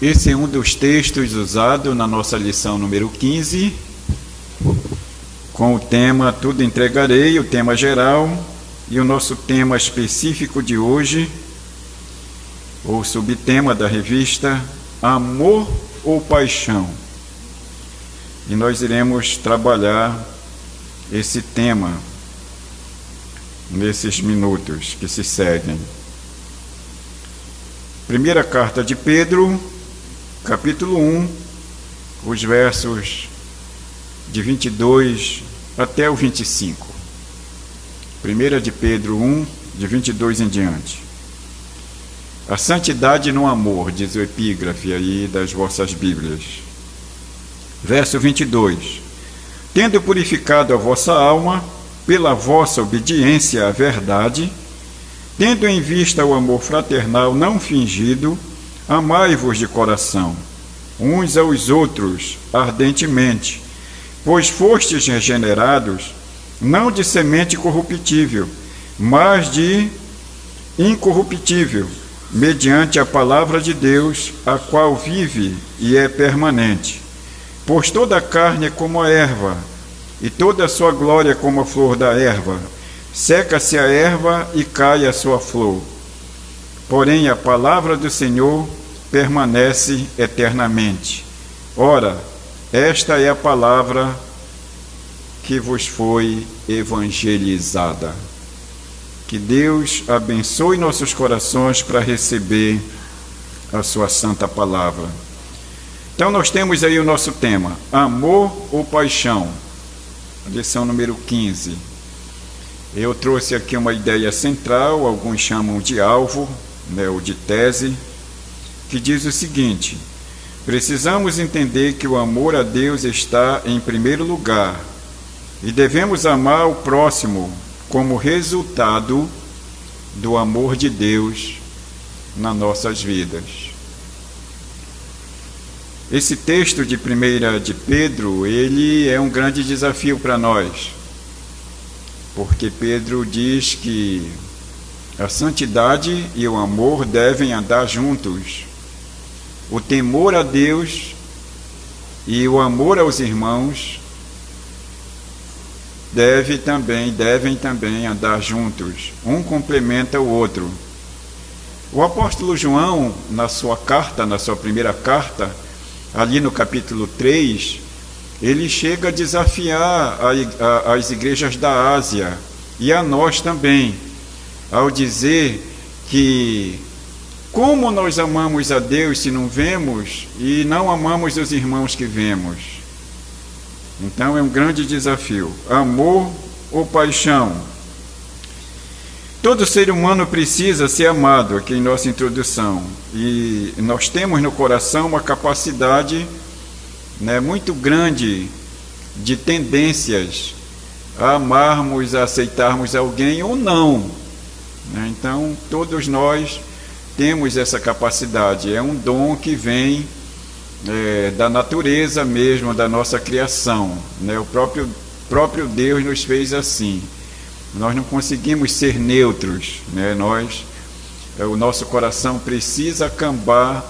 Esse é um dos textos usados na nossa lição número 15, com o tema Tudo Entregarei, o tema geral, e o nosso tema específico de hoje, ou subtema da revista, Amor ou Paixão. E nós iremos trabalhar esse tema nesses minutos que se seguem. Primeira carta de Pedro, capítulo 1, os versos de 22 até o 25. Primeira de Pedro 1, de 22 em diante. A santidade no amor, diz o epígrafe aí das vossas Bíblias. Verso 22. Tendo purificado a vossa alma pela vossa obediência à verdade, tendo em vista o amor fraternal não fingido, amai-vos de coração, uns aos outros, ardentemente, pois fostes regenerados, não de semente corruptível, mas de incorruptível, mediante a palavra de Deus, a qual vive e é permanente. Pois toda a carne é como a erva, e toda a sua glória como a flor da erva. Seca-se a erva e cai a sua flor. Porém, a palavra do Senhor permanece eternamente. Ora, esta é a palavra que vos foi evangelizada. Que Deus abençoe nossos corações para receber a sua santa palavra. Então, nós temos aí o nosso tema, Amor ou Paixão, lição número 15. Eu trouxe aqui uma ideia central, alguns chamam de alvo, ou de tese, que diz o seguinte: precisamos entender que o amor a Deus está em primeiro lugar e devemos amar o próximo como resultado do amor de Deus nas nossas vidas. Esse texto de 1 de Pedro, ele é um grande desafio para nós, porque Pedro diz que a santidade e o amor devem andar juntos. O temor a Deus e o amor aos irmãos devem também andar juntos. Um complementa o outro. O apóstolo João, na sua primeira carta, ali no capítulo 3, ele chega a desafiar as igrejas da Ásia e a nós também, ao dizer que como nós amamos a Deus se não vemos e não amamos os irmãos que vemos. Então é um grande desafio. Amor ou paixão? Todo ser humano precisa ser amado, aqui em nossa introdução. E nós temos no coração uma capacidade muito grande de tendências a amarmos, a aceitarmos alguém ou não. Então, todos nós temos essa capacidade. É um dom que vem da natureza mesmo, da nossa criação. O próprio Deus nos fez assim. Nós não conseguimos ser neutros. O nosso coração precisa cambar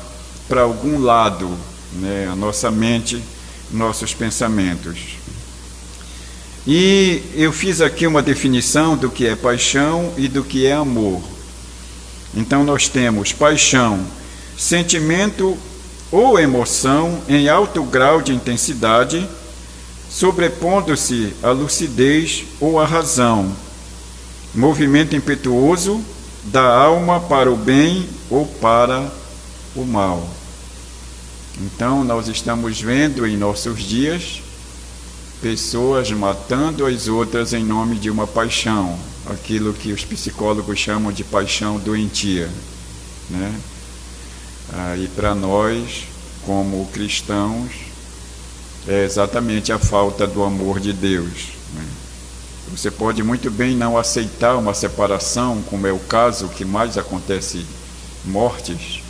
para algum lado, a nossa mente, nossos pensamentos. E eu fiz aqui uma definição do que é paixão e do que é amor. Então nós temos paixão, sentimento ou emoção em alto grau de intensidade, sobrepondo-se à lucidez ou à razão, movimento impetuoso da alma para o bem ou para o mal. Então, nós estamos vendo em nossos dias pessoas matando as outras em nome de uma paixão, aquilo que os psicólogos chamam de paixão doentia. E para nós, como cristãos, é exatamente a falta do amor de Deus. Você pode muito bem não aceitar uma separação, como é o caso que mais acontece, mortes,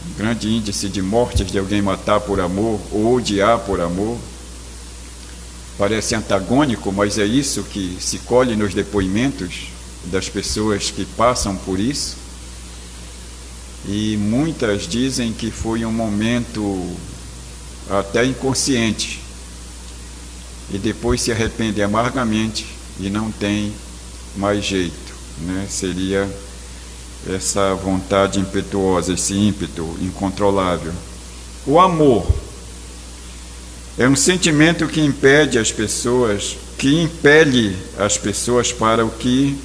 um grande índice de mortes de alguém matar por amor ou odiar por amor. Parece antagônico, mas é isso que se colhe nos depoimentos das pessoas que passam por isso. e muitas dizem que foi um momento até inconsciente, e depois se arrepende amargamente e não tem mais jeito, né? Seria essa vontade impetuosa, esse ímpeto incontrolável. O amor é um sentimento que impede as pessoas, que impele as pessoas para o que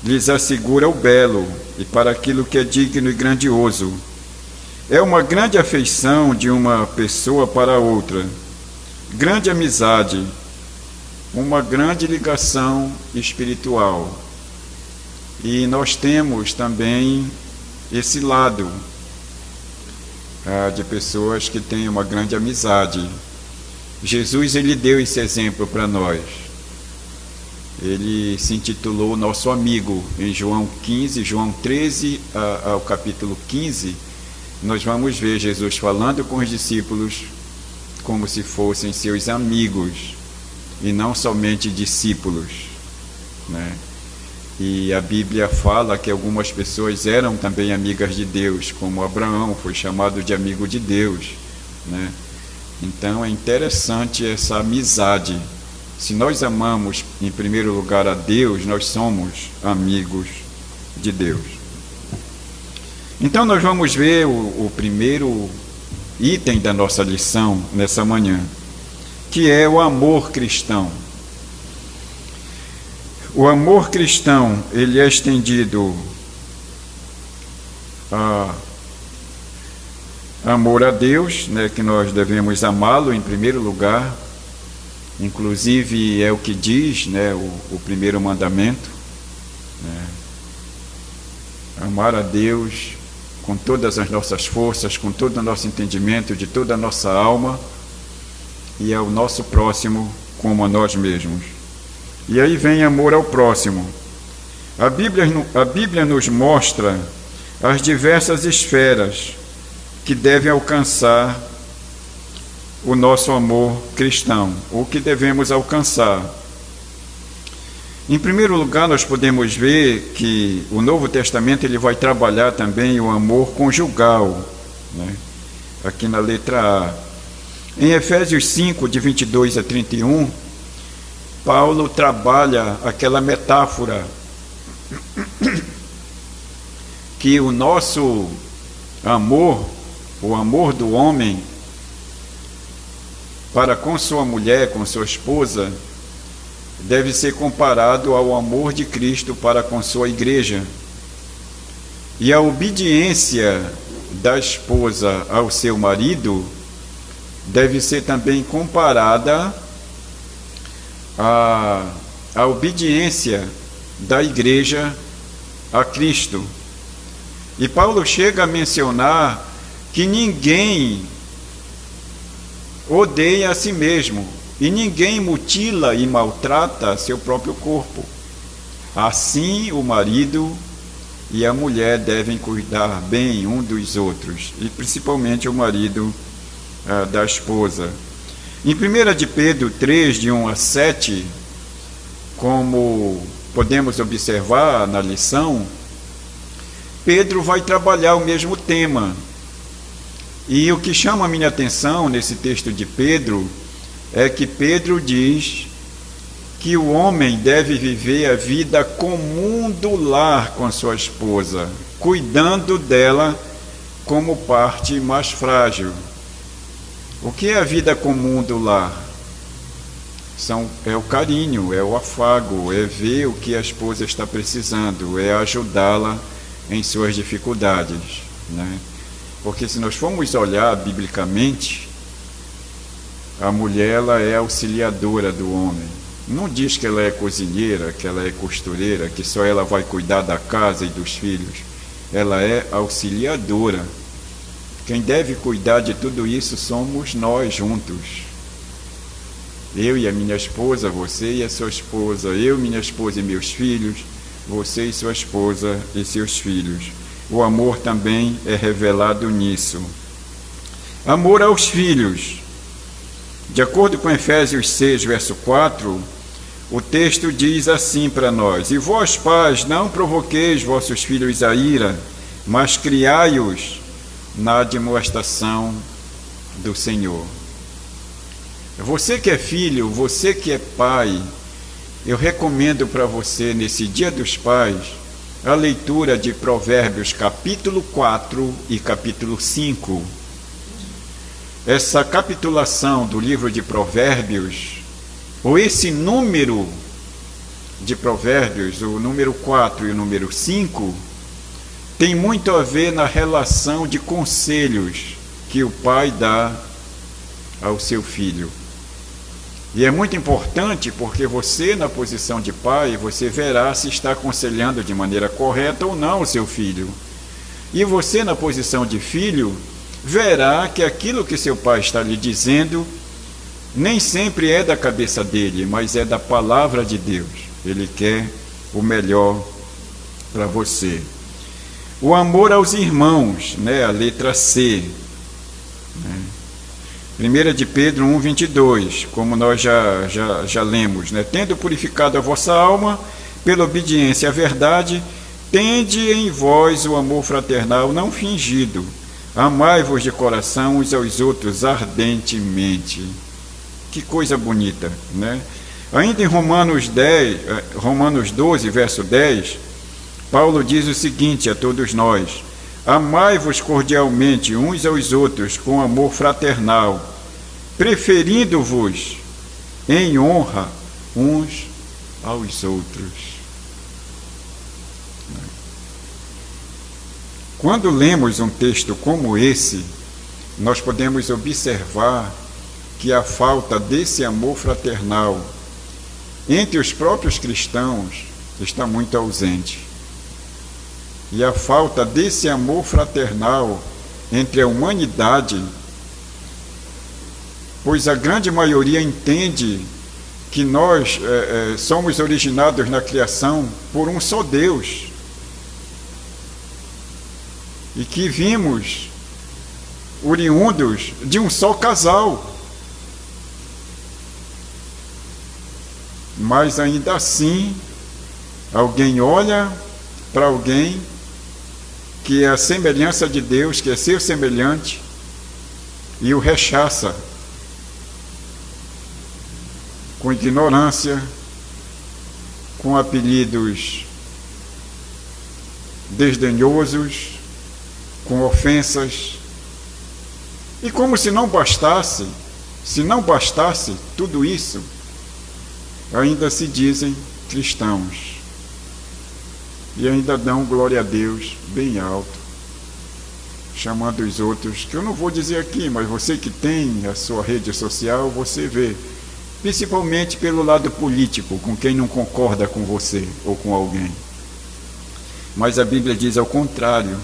lhes assegura o belo e para aquilo que é digno e grandioso. É uma grande afeição de uma pessoa para outra, grande amizade, uma grande ligação espiritual. E nós temos também esse lado de pessoas que têm uma grande amizade. Jesus, ele deu esse exemplo para nós. Ele se intitulou nosso amigo. Em João 15, João 13 ao capítulo 15, nós vamos ver Jesus falando com os discípulos como se fossem seus amigos e não somente discípulos, né? E a Bíblia fala que algumas pessoas eram também amigas de Deus, como Abraão foi chamado de amigo de Deus, né? Então é interessante essa amizade. Se nós amamos em primeiro lugar a Deus, nós somos amigos de Deus. Então nós vamos ver o primeiro item da nossa lição nessa manhã, que é o amor cristão. O amor cristão, ele é estendido a amor a Deus, né, que nós devemos amá-lo em primeiro lugar. Inclusive é o que diz, né, o primeiro mandamento, né, amar a Deus com todas as nossas forças, com todo o nosso entendimento, de toda a nossa alma, e ao nosso próximo como a nós mesmos. E aí vem amor ao próximo. A Bíblia nos mostra as diversas esferas que devem alcançar o nosso amor cristão, o que devemos alcançar. Em primeiro lugar, nós podemos ver que o Novo Testamento ele vai trabalhar também o amor conjugal, né? Aqui na letra A. Em Efésios 5, de 22 a 31, Paulo trabalha aquela metáfora que o nosso amor, o amor do homem para com sua mulher, com sua esposa, deve ser comparado ao amor de Cristo para com sua igreja. E a obediência da esposa ao seu marido deve ser também comparada à obediência da igreja a Cristo. E Paulo chega a mencionar que ninguém odeia a si mesmo, e ninguém mutila e maltrata seu próprio corpo. Assim, o marido e a mulher devem cuidar bem um dos outros, e principalmente o marido da esposa. Em 1 de Pedro 3, de 1 a 7, como podemos observar na lição, Pedro vai trabalhar o mesmo tema. E o que chama a minha atenção nesse texto de Pedro é que Pedro diz que o homem deve viver a vida comum do lar com a sua esposa, cuidando dela como parte mais frágil. O que é a vida comum do lar? É o carinho, é o afago, é ver o que a esposa está precisando, é ajudá-la em suas dificuldades, né? Porque se nós formos olhar biblicamente, a mulher ela é auxiliadora do homem. Não diz que ela é cozinheira, que ela é costureira, que só ela vai cuidar da casa e dos filhos. Ela é auxiliadora. Quem deve cuidar de tudo isso somos nós juntos. Eu e a minha esposa, você e a sua esposa, eu, minha esposa e meus filhos, você e sua esposa e seus filhos. O amor também é revelado nisso. Amor aos filhos. De acordo com Efésios 6, verso 4, o texto diz assim para nós: E vós, pais, não provoqueis vossos filhos a ira, mas criai-os na admoestação do Senhor. Você que é filho, você que é pai, eu recomendo para você, nesse Dia dos Pais, a leitura de Provérbios capítulo 4 e capítulo 5. Essa capitulação do livro de Provérbios, ou esse número de Provérbios, o número 4 e o número 5, tem muito a ver na relação de conselhos que o pai dá ao seu filho. E é muito importante porque você, na posição de pai, você verá se está aconselhando de maneira correta ou não o seu filho. E você, na posição de filho, verá que aquilo que seu pai está lhe dizendo nem sempre é da cabeça dele, mas é da palavra de Deus. Ele quer o melhor para você. O amor aos irmãos, né? A letra C. Né? 1 de Pedro 1,22, como nós já lemos, né? Tendo purificado a vossa alma pela obediência à verdade, tende em vós o amor fraternal não fingido. Amai-vos de coração uns aos outros ardentemente. Que coisa bonita, né? Ainda em Romanos 12, verso 10, Paulo diz o seguinte a todos nós: amai-vos cordialmente uns aos outros com amor fraternal, preferindo-vos em honra uns aos outros. Quando lemos um texto como esse, nós podemos observar que a falta desse amor fraternal entre os próprios cristãos está muito ausente. E a falta desse amor fraternal entre a humanidade, pois a grande maioria entende que nós somos originados na criação por um só Deus e que vimos oriundos de um só casal. Mas ainda assim, alguém olha para alguém que é a semelhança de Deus, que é seu semelhante, e o rechaça com ignorância, com apelidos desdenhosos, com ofensas, e como se não bastasse tudo isso, ainda se dizem cristãos e ainda dão glória a Deus bem alto, chamando os outros, que eu não vou dizer aqui, mas você que tem a sua rede social, você vê, principalmente pelo lado político, com quem não concorda com você ou com alguém. Mas a Bíblia diz ao contrário,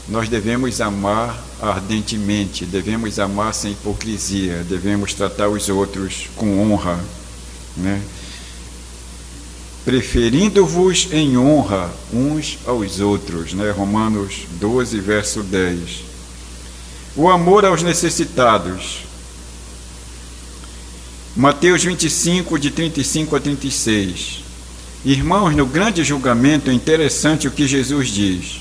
nós devemos amar ardentemente, devemos amar sem hipocrisia, devemos tratar os outros com honra, né? Preferindo-vos em honra uns aos outros, né? Romanos 12, verso 10. O amor aos necessitados. Mateus 25, de 35 a 36. Irmãos, no grande julgamento é interessante o que Jesus diz.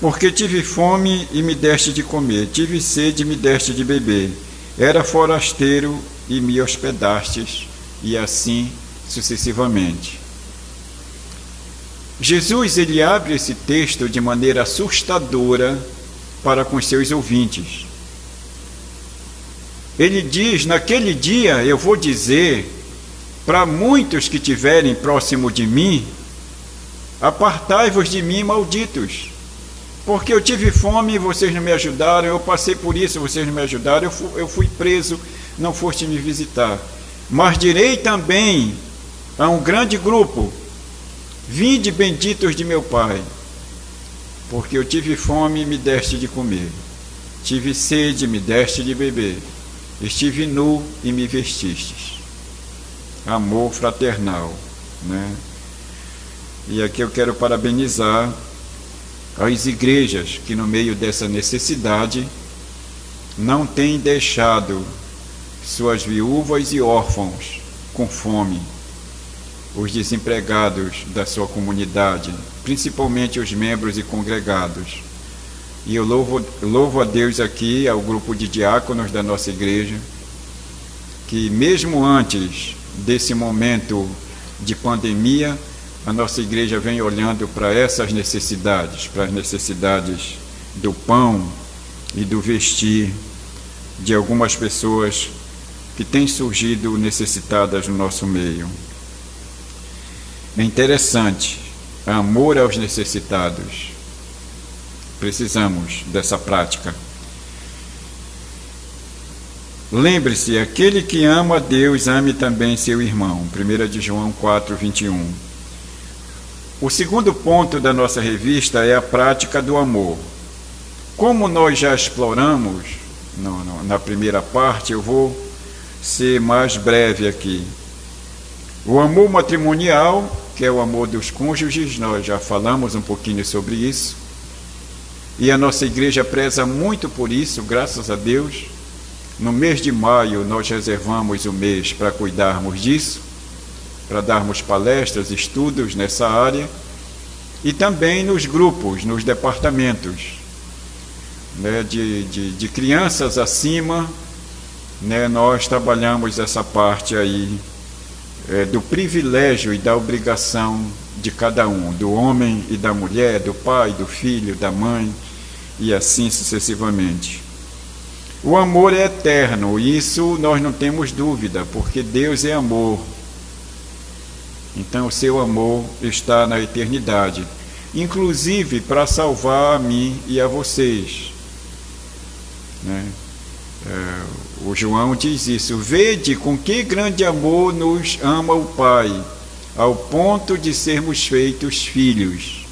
Porque tive fome e me deste de comer, tive sede e me deste de beber, era forasteiro e me hospedastes, e assim sucessivamente. Jesus, ele abre esse texto de maneira assustadora para com seus ouvintes. Ele diz, naquele dia eu vou dizer para muitos que estiverem próximo de mim, apartai-vos de mim, malditos, porque eu tive fome e vocês não me ajudaram, eu passei por isso, vocês não me ajudaram, eu fui preso, não foste me visitar. Mas direi também a um grande grupo, vinde benditos de meu Pai, porque eu tive fome e me deste de comer, tive sede e me deste de beber, estive nu e me vestistes. Amor fraternal, né? E aqui eu quero parabenizar as igrejas que no meio dessa necessidade não têm deixado suas viúvas e órfãos com fome, os desempregados da sua comunidade, principalmente os membros e congregados. E eu louvo a Deus aqui, ao grupo de diáconos da nossa igreja, que mesmo antes desse momento de pandemia, a nossa igreja vem olhando para essas necessidades, para as necessidades do pão e do vestir de algumas pessoas que têm surgido necessitadas no nosso meio. É interessante, amor aos necessitados. Precisamos dessa prática. Lembre-se, aquele que ama a Deus, ame também seu irmão. 1 de João 4, 21. O segundo ponto da nossa revista é a prática do amor. Como nós já exploramos na primeira parte, eu vou ser mais breve aqui. O amor matrimonial, que é o amor dos cônjuges, nós já falamos um pouquinho sobre isso. E a nossa igreja preza muito por isso, graças a Deus. No mês de maio, nós reservamos o mês para cuidarmos disso, para darmos palestras, estudos nessa área, e também nos grupos, nos departamentos, né, de crianças acima, né, nós trabalhamos essa parte aí do privilégio e da obrigação de cada um, do homem e da mulher, do pai, do filho, da mãe, e assim sucessivamente. O amor é eterno, isso nós não temos dúvida, porque Deus é amor. Então o seu amor está na eternidade, inclusive para salvar a mim e a vocês, né? O João diz isso: vede com que grande amor nos ama o Pai, ao ponto de sermos feitos filhos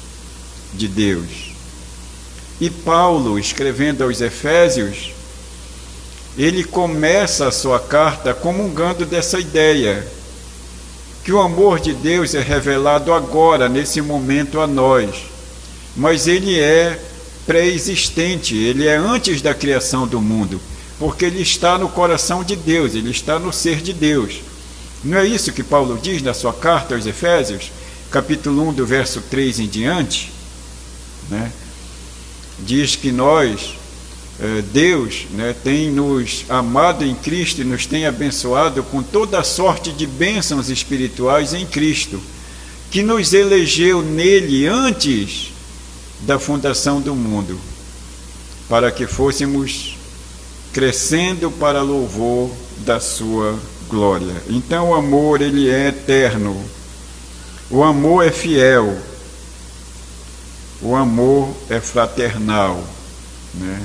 de Deus. E Paulo, escrevendo aos Efésios, ele começa a sua carta comungando dessa ideia, que o amor de Deus é revelado agora, nesse momento, a nós, mas ele é pré-existente, ele é antes da criação do mundo, porque ele está no coração de Deus, ele está no ser de Deus. Não é isso que Paulo diz na sua carta aos Efésios, capítulo 1, do verso 3 em diante, né? Diz que nós, Deus, né, tem nos amado em Cristo e nos tem abençoado com toda a sorte de bênçãos espirituais em Cristo, que nos elegeu nele antes da fundação do mundo, para que fôssemos crescendo para louvor da sua glória. Então o amor, ele é eterno, o amor é fiel, o amor é fraternal, né?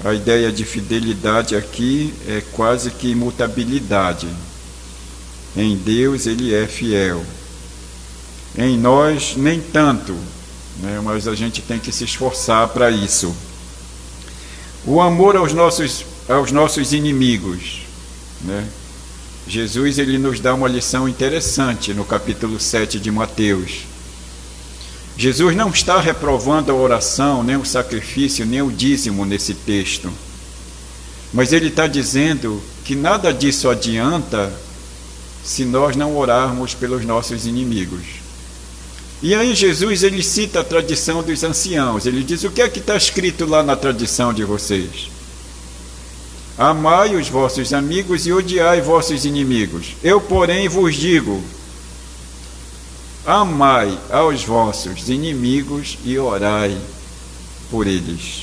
A ideia de fidelidade aqui é quase que imutabilidade. Em Deus ele é fiel, em nós nem tanto, né? Mas a gente tem que se esforçar para isso. O amor aos nossos inimigos, né? Jesus, ele nos dá uma lição interessante no capítulo 7 de Mateus. Jesus não está reprovando a oração, nem o sacrifício, nem o dízimo nesse texto, mas ele está dizendo que nada disso adianta se nós não orarmos pelos nossos inimigos. E aí Jesus, ele cita a tradição dos anciãos. Ele diz: o que é que está escrito lá na tradição de vocês? Amai os vossos amigos e odiai vossos inimigos. Eu, porém, vos digo: amai aos vossos inimigos e orai por eles.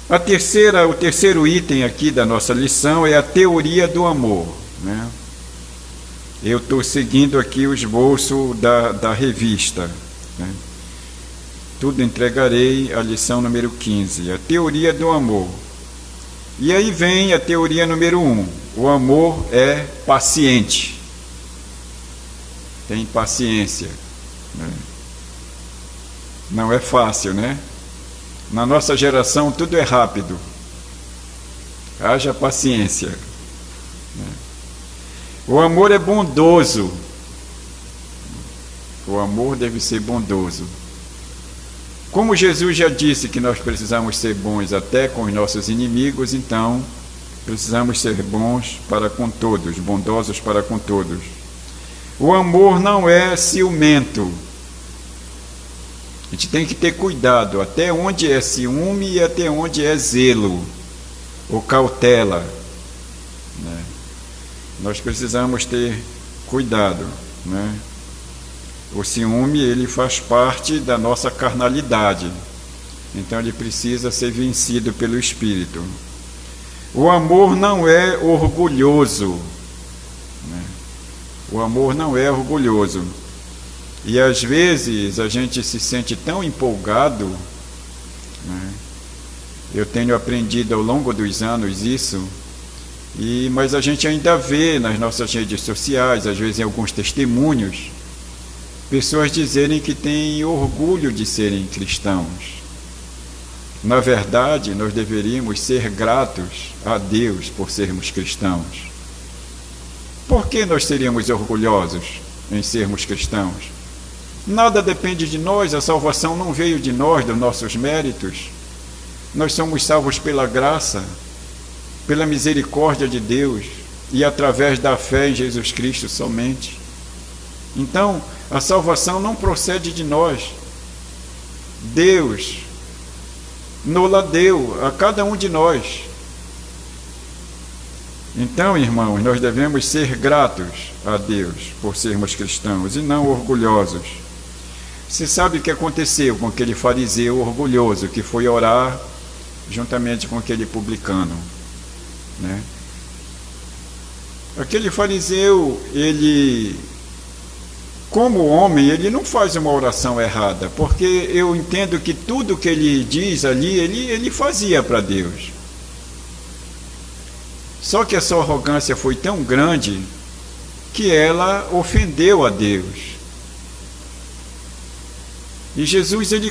O terceiro item aqui da nossa lição é a teoria do amor, né? Eu estou seguindo aqui o esboço da revista, né? Tudo entregarei, a lição número 15, a teoria do amor. E aí vem a teoria número 1, o amor é paciente, tem paciência, né? Não é fácil, né? Na nossa geração tudo é rápido, haja paciência, né? O amor é bondoso, o amor deve ser bondoso. Como Jesus já disse que nós precisamos ser bons até com os nossos inimigos, então precisamos ser bons para com todos, bondosos para com todos. O amor não é ciumento. A gente tem que ter cuidado até onde é ciúme e até onde é zelo ou cautela, né? Nós precisamos ter cuidado, né? O ciúme, ele faz parte da nossa carnalidade, então ele precisa ser vencido pelo Espírito. O amor não é orgulhoso, né? O amor não é orgulhoso. E às vezes a gente se sente tão empolgado, né? Eu tenho aprendido ao longo dos anos isso, mas a gente ainda vê nas nossas redes sociais, às vezes em alguns testemunhos, pessoas dizerem que têm orgulho de serem cristãos. Na verdade, nós deveríamos ser gratos a Deus por sermos cristãos. Por que nós seríamos orgulhosos em sermos cristãos? Nada depende de nós, a salvação não veio de nós, dos nossos méritos. Nós somos salvos pela graça, pela misericórdia de Deus e através da fé em Jesus Cristo somente. Então, a salvação não procede de nós. Deus nos-la deu a cada um de nós. Então, irmãos, nós devemos ser gratos a Deus por sermos cristãos e não orgulhosos. Você sabe o que aconteceu com aquele fariseu orgulhoso que foi orar juntamente com aquele publicano, né? Aquele fariseu, ele, como homem, ele não faz uma oração errada, porque eu entendo que tudo que ele diz ali, ele fazia para Deus. Só que a sua arrogância foi tão grande que ela ofendeu a Deus. E Jesus ele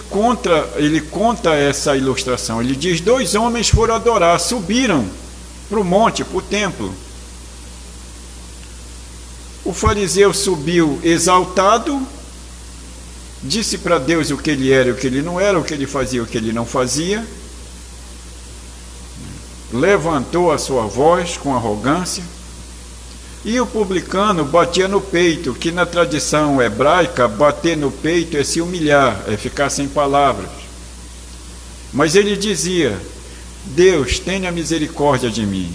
conta essa ilustração. Ele diz: 2 homens foram adorar, subiram para o monte, para o templo. O fariseu subiu exaltado, disse para Deus o que ele era e o que ele não era, o que ele fazia e o que ele não fazia. Levantou a sua voz com arrogância. E o publicano batia no peito, que na tradição hebraica, bater no peito é se humilhar, é ficar sem palavras. Mas ele dizia: Deus, tenha misericórdia de mim.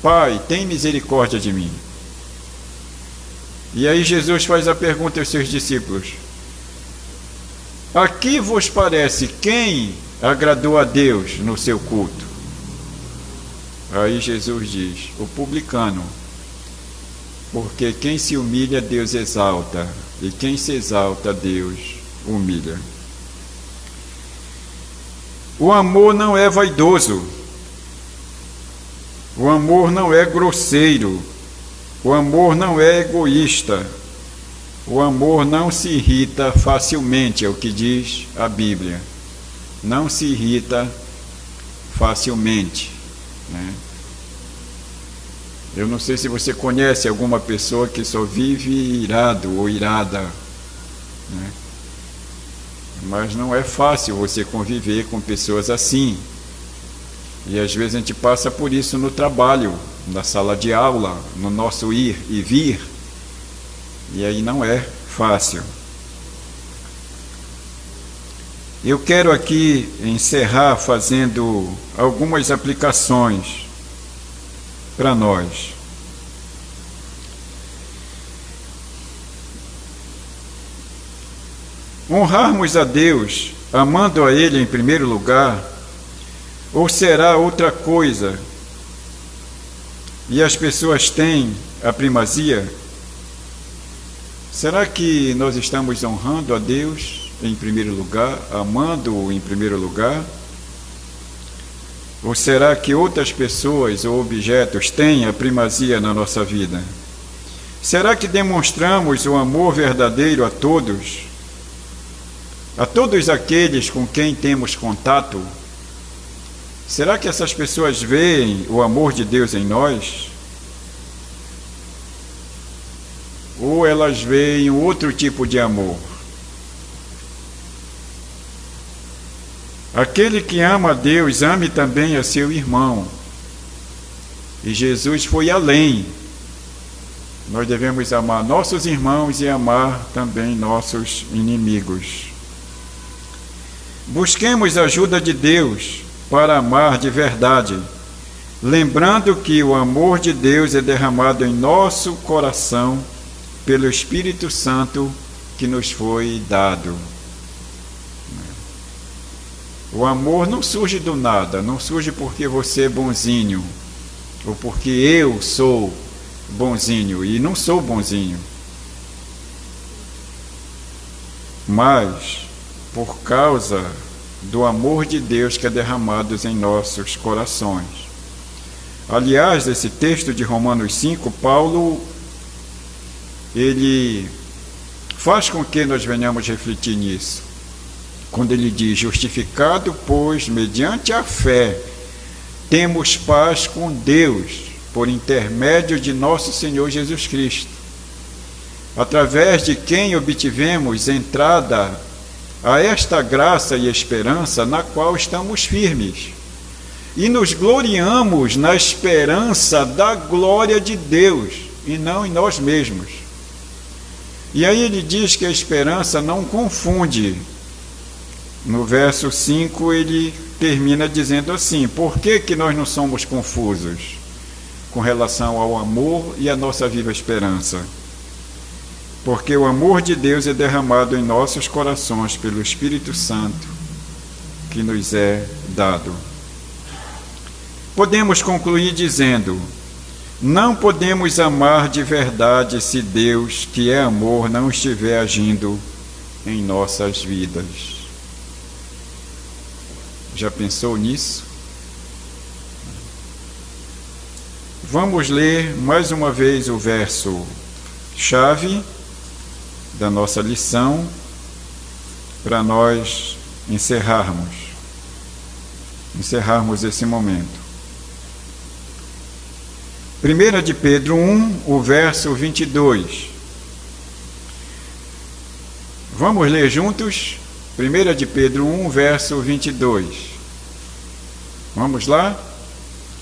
Pai, tem misericórdia de mim. E aí Jesus faz a pergunta aos seus discípulos: a que vos parece quem agradou a Deus no seu culto? Aí Jesus diz: o publicano. Porque quem se humilha, Deus exalta, e quem se exalta, Deus humilha. O amor não é vaidoso, o amor não é grosseiro, o amor não é egoísta, o amor não se irrita facilmente, é o que diz a Bíblia. Não se irrita facilmente, né? Eu não sei se você conhece alguma pessoa que só vive irado ou irada, né? Mas não é fácil você conviver com pessoas assim. E às vezes a gente passa por isso no trabalho, na sala de aula, no nosso ir e vir. E aí não é fácil. Eu quero aqui encerrar fazendo algumas aplicações para nós. Honrarmos a Deus, amando a Ele em primeiro lugar, ou será outra coisa? E as pessoas têm a primazia? Será que nós estamos honrando a Deus em primeiro lugar, amando-o em primeiro lugar? Ou será que outras pessoas ou objetos têm a primazia na nossa vida? Será que demonstramos o amor verdadeiro a todos aqueles com quem temos contato? Será que essas pessoas veem o amor de Deus em nós? Ou elas veem outro tipo de amor? Aquele que ama a Deus, ame também a seu irmão. E Jesus foi além. Nós devemos amar nossos irmãos e amar também nossos inimigos. Busquemos a ajuda de Deus para amar de verdade, lembrando que o amor de Deus é derramado em nosso coração pelo Espírito Santo que nos foi dado. O amor não surge do nada, não surge porque você é bonzinho, ou porque eu sou bonzinho, e não sou bonzinho. Mas por causa do amor de Deus que é derramado em nossos corações. Aliás, esse texto de Romanos 5, Paulo, ele faz com que nós venhamos refletir nisso. Quando ele diz, justificado, pois, mediante a fé, temos paz com Deus, por intermédio de nosso Senhor Jesus Cristo, através de quem obtivemos entrada a esta graça e esperança na qual estamos firmes, e nos gloriamos na esperança da glória de Deus, e não em nós mesmos. E aí ele diz que a esperança não confunde. No verso 5 ele termina dizendo assim: por que nós não somos confusos com relação ao amor e à nossa viva esperança? Porque o amor de Deus é derramado em nossos corações pelo Espírito Santo que nos é dado. Podemos concluir dizendo: não podemos amar de verdade se Deus, que é amor, não estiver agindo em nossas vidas. Já pensou nisso? Vamos ler mais uma vez o verso-chave da nossa lição para nós encerrarmos esse momento. 1 de Pedro 1, o verso 22. Vamos ler juntos? 1 de Pedro 1, verso 22. Vamos lá?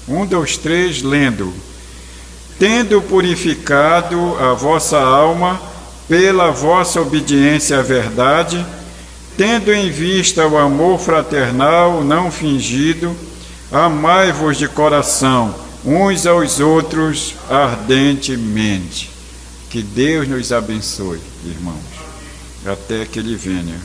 1, 2, 3, lendo. Tendo purificado a vossa alma pela vossa obediência à verdade, tendo em vista o amor fraternal não fingido, amai-vos de coração uns aos outros ardentemente. Que Deus nos abençoe, irmãos, até que Ele venha.